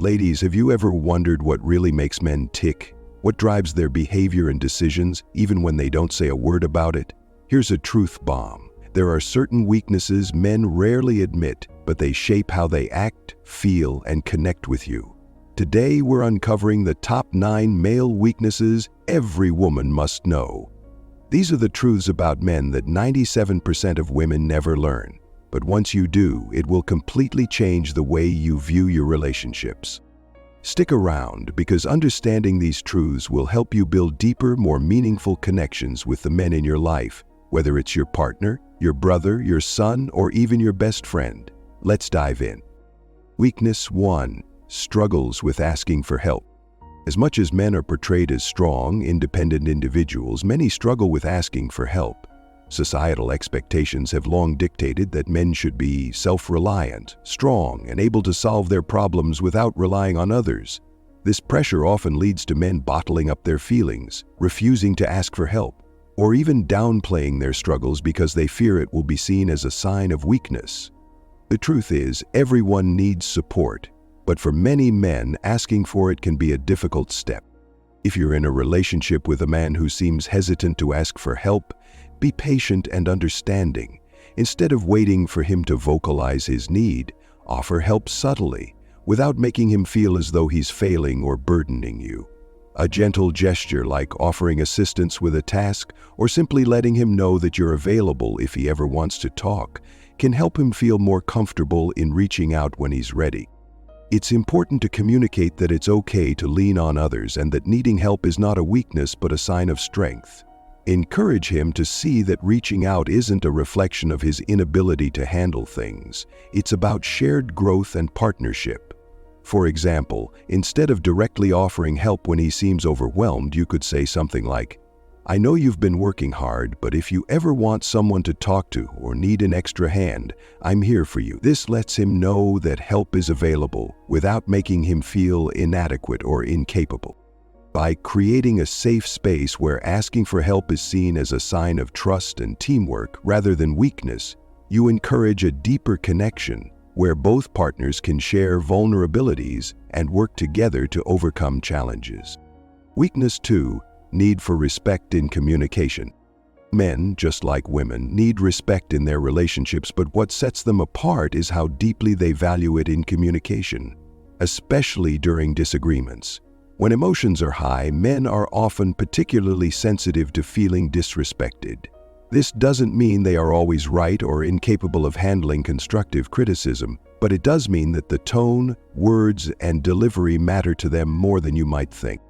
Ladies, have you ever wondered what really makes men tick? What drives their behavior and decisions, even when they don't say a word about it? Here's a truth bomb. There are certain weaknesses men rarely admit, but they shape how they act, feel, and connect with you. Today, we're uncovering the top 9 male weaknesses every woman must know. These are the truths about men that 97% of women never learn. But once you do, it will completely change the way you view your relationships. Stick around, because understanding these truths will help you build deeper, more meaningful connections with the men in your life, whether it's your partner, your brother, your son, or even your best friend. Let's dive in. Weakness 1. Struggles with asking for help. As much as men are portrayed as strong, independent individuals, many struggle with asking for help. Societal expectations have long dictated that men should be self-reliant, strong, and able to solve their problems without relying on others. This pressure often leads to men bottling up their feelings, refusing to ask for help, or even downplaying their struggles because they fear it will be seen as a sign of weakness. The truth is, everyone needs support, but for many men, asking for it can be a difficult step. If you're in a relationship with a man who seems hesitant to ask for help, be patient and understanding. Instead of waiting for him to vocalize his need, offer help subtly, without making him feel as though he's failing or burdening you. A gentle gesture like offering assistance with a task or simply letting him know that you're available if he ever wants to talk can help him feel more comfortable in reaching out when he's ready. It's important to communicate that it's okay to lean on others and that needing help is not a weakness but a sign of strength. Encourage him to see that reaching out isn't a reflection of his inability to handle things. It's about shared growth and partnership. For example, instead of directly offering help when he seems overwhelmed, you could say something like, "I know you've been working hard, but if you ever want someone to talk to or need an extra hand, I'm here for you." This lets him know that help is available without making him feel inadequate or incapable. By creating a safe space where asking for help is seen as a sign of trust and teamwork rather than weakness, you encourage a deeper connection where both partners can share vulnerabilities and work together to overcome challenges. Weakness 2. Need for respect in communication. Men, just like women, need respect in their relationships, but what sets them apart is how deeply they value it in communication, especially during disagreements. When emotions are high, men are often particularly sensitive to feeling disrespected. This doesn't mean they are always right or incapable of handling constructive criticism, but it does mean that the tone, words, and delivery matter to them more than you might think.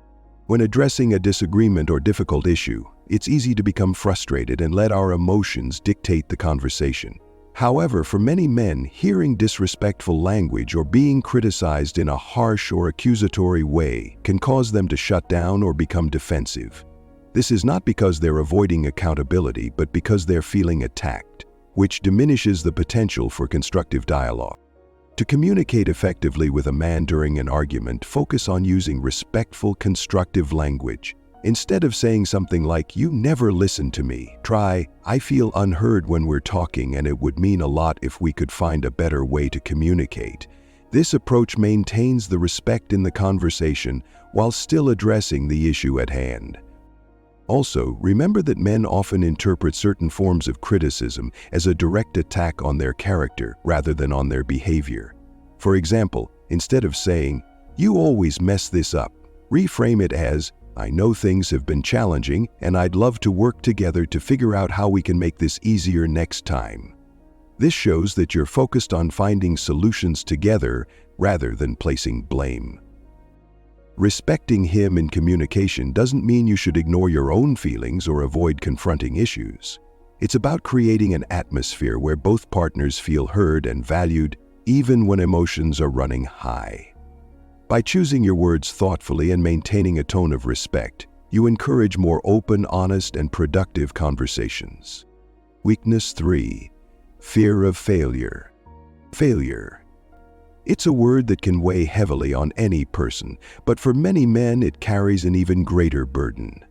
When addressing a disagreement or difficult issue, it's easy to become frustrated and let our emotions dictate the conversation. However, for many men, hearing disrespectful language or being criticized in a harsh or accusatory way can cause them to shut down or become defensive. This is not because they're avoiding accountability, but because they're feeling attacked, which diminishes the potential for constructive dialogue. To communicate effectively with a man during an argument, focus on using respectful, constructive language. Instead of saying something like, "You never listen to me," try, "I feel unheard when we're talking, and it would mean a lot if we could find a better way to communicate." This approach maintains the respect in the conversation while still addressing the issue at hand. Also, remember that men often interpret certain forms of criticism as a direct attack on their character rather than on their behavior. For example, instead of saying, "You always mess this up," reframe it as, "I know things have been challenging, and I'd love to work together to figure out how we can make this easier next time." This shows that you're focused on finding solutions together rather than placing blame. Respecting him in communication doesn't mean you should ignore your own feelings or avoid confronting issues. It's about creating an atmosphere where both partners feel heard and valued, even when emotions are running high. By choosing your words thoughtfully and maintaining a tone of respect, you encourage more open, honest, and productive conversations. Weakness 3. Fear of failure. Failure. It's a word that can weigh heavily on any person, but for many men it carries an even greater burden.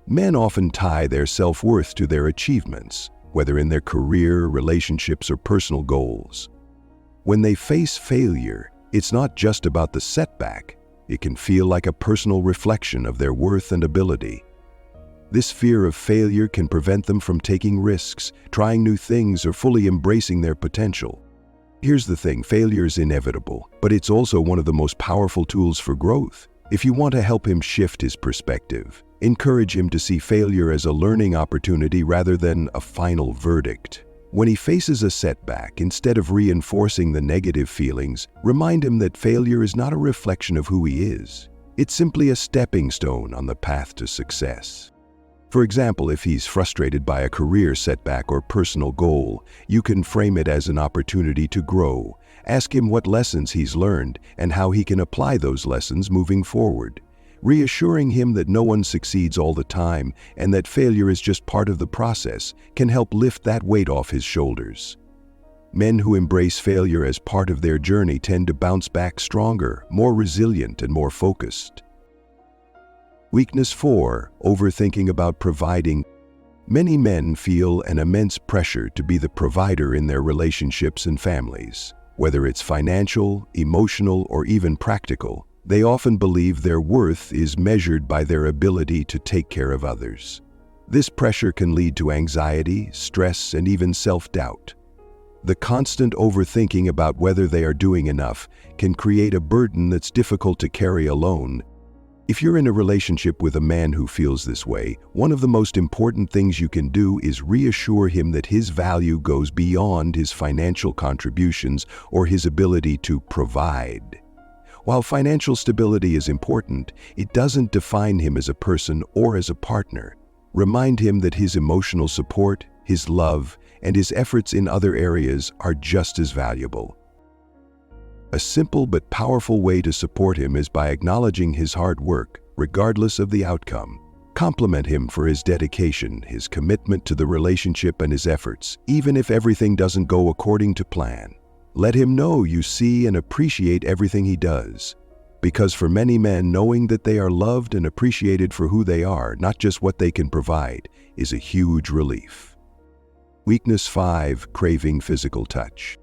Men often tie their self-worth to their achievements, whether in their career, relationships, or personal goals. When they face failure, It's not just about the setback. It can feel like a personal reflection of their worth and ability. This fear of failure can prevent them from taking risks, trying new things, or fully embracing their potential. Here's the thing, failure is inevitable, but it's also one of the most powerful tools for growth. If you want to help him shift his perspective, encourage him to see failure as a learning opportunity rather than a final verdict. When he faces a setback, instead of reinforcing the negative feelings, remind him that failure is not a reflection of who he is. It's simply a stepping stone on the path to success. For example, if he's frustrated by a career setback or personal goal, you can frame it as an opportunity to grow. Ask him what lessons he's learned and how he can apply those lessons moving forward. Reassuring him that no one succeeds all the time and that failure is just part of the process can help lift that weight off his shoulders. Men who embrace failure as part of their journey tend to bounce back stronger, more resilient, and more focused. Weakness 4. Overthinking about providing. Many men feel an immense pressure to be the provider in their relationships and families. Whether it's financial, emotional, or even practical, they often believe their worth is measured by their ability to take care of others. This pressure can lead to anxiety, stress, and even self-doubt. The constant overthinking about whether they are doing enough can create a burden that's difficult to carry alone. If you're in a relationship with a man who feels this way, one of the most important things you can do is reassure him that his value goes beyond his financial contributions or his ability to provide. While financial stability is important, it doesn't define him as a person or as a partner. Remind him that his emotional support, his love, and his efforts in other areas are just as valuable. A simple but powerful way to support him is by acknowledging his hard work, regardless of the outcome. Compliment him for his dedication, his commitment to the relationship, and his efforts, even if everything doesn't go according to plan. Let him know you see and appreciate everything he does. Because for many men, knowing that they are loved and appreciated for who they are, not just what they can provide, is a huge relief. Weakness 5. Craving physical touch.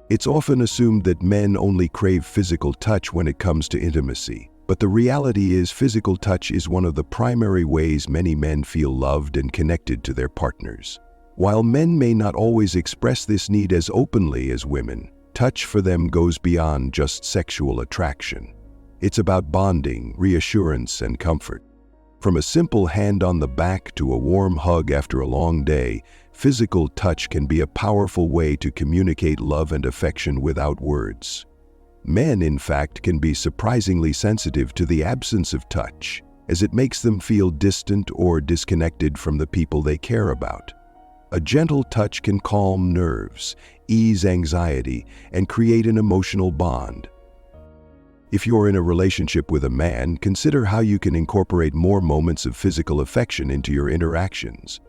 It's often assumed that men only crave physical touch when it comes to intimacy, but the reality is physical touch is one of the primary ways many men feel loved and connected to their partners. While men may not always express this need as openly as women, touch for them goes beyond just sexual attraction. It's about bonding, reassurance, and comfort. From a simple hand on the back to a warm hug after a long day, physical touch can be a powerful way to communicate love and affection without words. Men, in fact, can be surprisingly sensitive to the absence of touch, as it makes them feel distant or disconnected from the people they care about. A gentle touch can calm nerves, ease anxiety, and create an emotional bond. If you're in a relationship with a man, consider how you can incorporate more moments of physical affection into your interactions.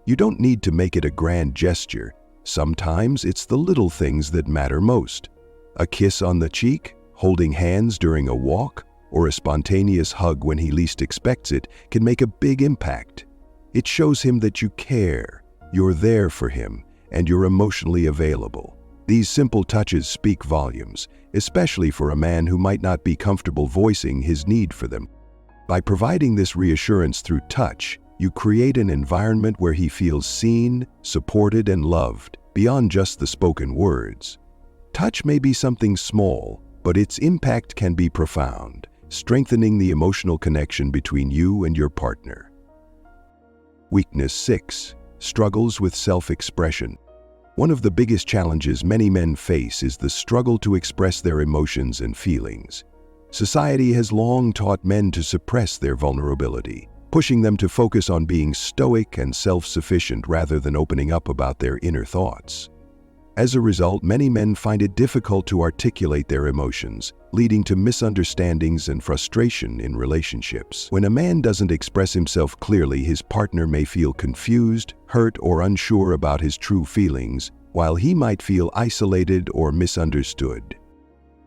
You don't need to make it a grand gesture. Sometimes it's the little things that matter most. A kiss on the cheek, holding hands during a walk, or a spontaneous hug when he least expects it can make a big impact. It shows him that you care, you're there for him, and you're emotionally available. These simple touches speak volumes, especially for a man who might not be comfortable voicing his need for them. By providing this reassurance through touch, you create an environment where he feels seen, supported, and loved, beyond just the spoken words. Touch may be something small, but its impact can be profound, strengthening the emotional connection between you and your partner. Weakness 6. Struggles with self-expression. One of the biggest challenges many men face is the struggle to express their emotions and feelings. Society has long taught men to suppress their vulnerability, pushing them to focus on being stoic and self-sufficient rather than opening up about their inner thoughts. As a result, many men find it difficult to articulate their emotions, leading to misunderstandings and frustration in relationships. When a man doesn't express himself clearly, his partner may feel confused, hurt, or unsure about his true feelings, while he might feel isolated or misunderstood.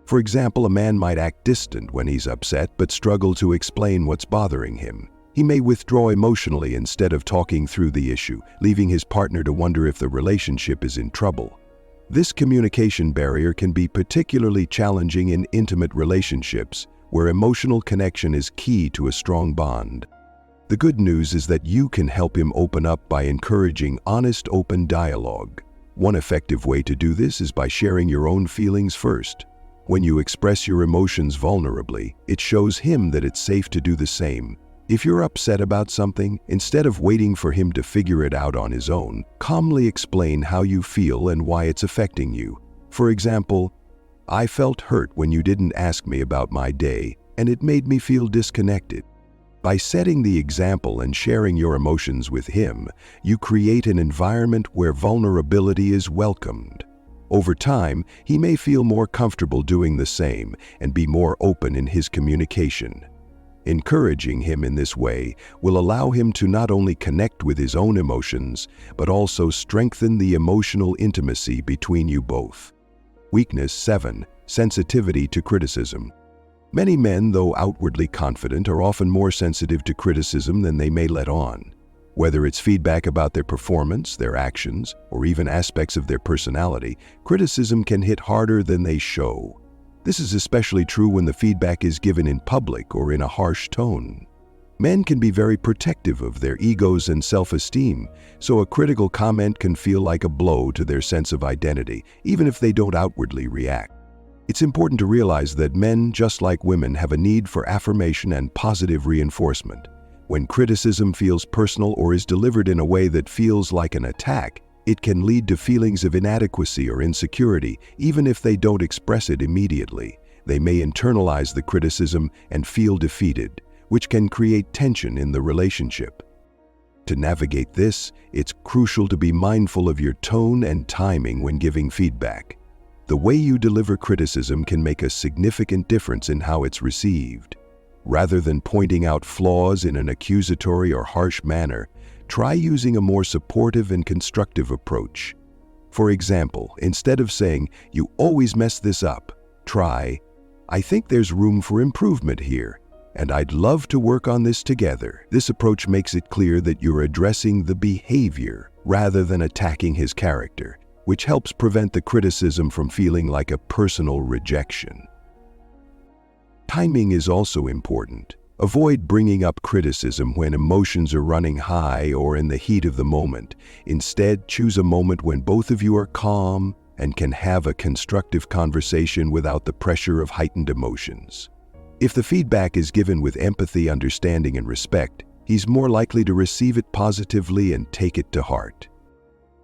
For example, a man might act distant when he's upset but struggle to explain what's bothering him. He may withdraw emotionally instead of talking through the issue, leaving his partner to wonder if the relationship is in trouble. This communication barrier can be particularly challenging in intimate relationships, where emotional connection is key to a strong bond. The good news is that you can help him open up by encouraging honest, open dialogue. One effective way to do this is by sharing your own feelings first. When you express your emotions vulnerably, it shows him that it's safe to do the same. If you're upset about something, instead of waiting for him to figure it out on his own, calmly explain how you feel and why it's affecting you. For example, "I felt hurt when you didn't ask me about my day, and it made me feel disconnected." By setting the example and sharing your emotions with him, you create an environment where vulnerability is welcomed. Over time, he may feel more comfortable doing the same and be more open in his communication. Encouraging him in this way will allow him to not only connect with his own emotions, but also strengthen the emotional intimacy between you both. Weakness 7. Sensitivity to criticism. Many men, though outwardly confident, are often more sensitive to criticism than they may let on. Whether it's feedback about their performance, their actions, or even aspects of their personality, criticism can hit harder than they show. This is especially true when the feedback is given in public or in a harsh tone. Men can be very protective of their egos and self-esteem, so a critical comment can feel like a blow to their sense of identity, even if they don't outwardly react. It's important to realize that men, just like women, have a need for affirmation and positive reinforcement. When criticism feels personal or is delivered in a way that feels like an attack, it can lead to feelings of inadequacy or insecurity, even if they don't express it immediately. They may internalize the criticism and feel defeated, which can create tension in the relationship. To navigate this, it's crucial to be mindful of your tone and timing when giving feedback. The way you deliver criticism can make a significant difference in how it's received. Rather than pointing out flaws in an accusatory or harsh manner, try using a more supportive and constructive approach. For example, instead of saying, "You always mess this up," try, "I think there's room for improvement here, and I'd love to work on this together." This approach makes it clear that you're addressing the behavior rather than attacking his character, which helps prevent the criticism from feeling like a personal rejection. Timing is also important. Avoid bringing up criticism when emotions are running high or in the heat of the moment. Instead, choose a moment when both of you are calm and can have a constructive conversation without the pressure of heightened emotions. If the feedback is given with empathy, understanding, and respect, he's more likely to receive it positively and take it to heart.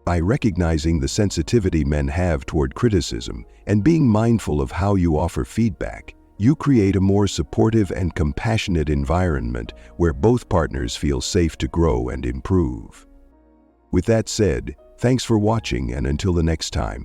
By recognizing the sensitivity men have toward criticism and being mindful of how you offer feedback, you create a more supportive and compassionate environment where both partners feel safe to grow and improve. With that said, thanks for watching, and until the next time,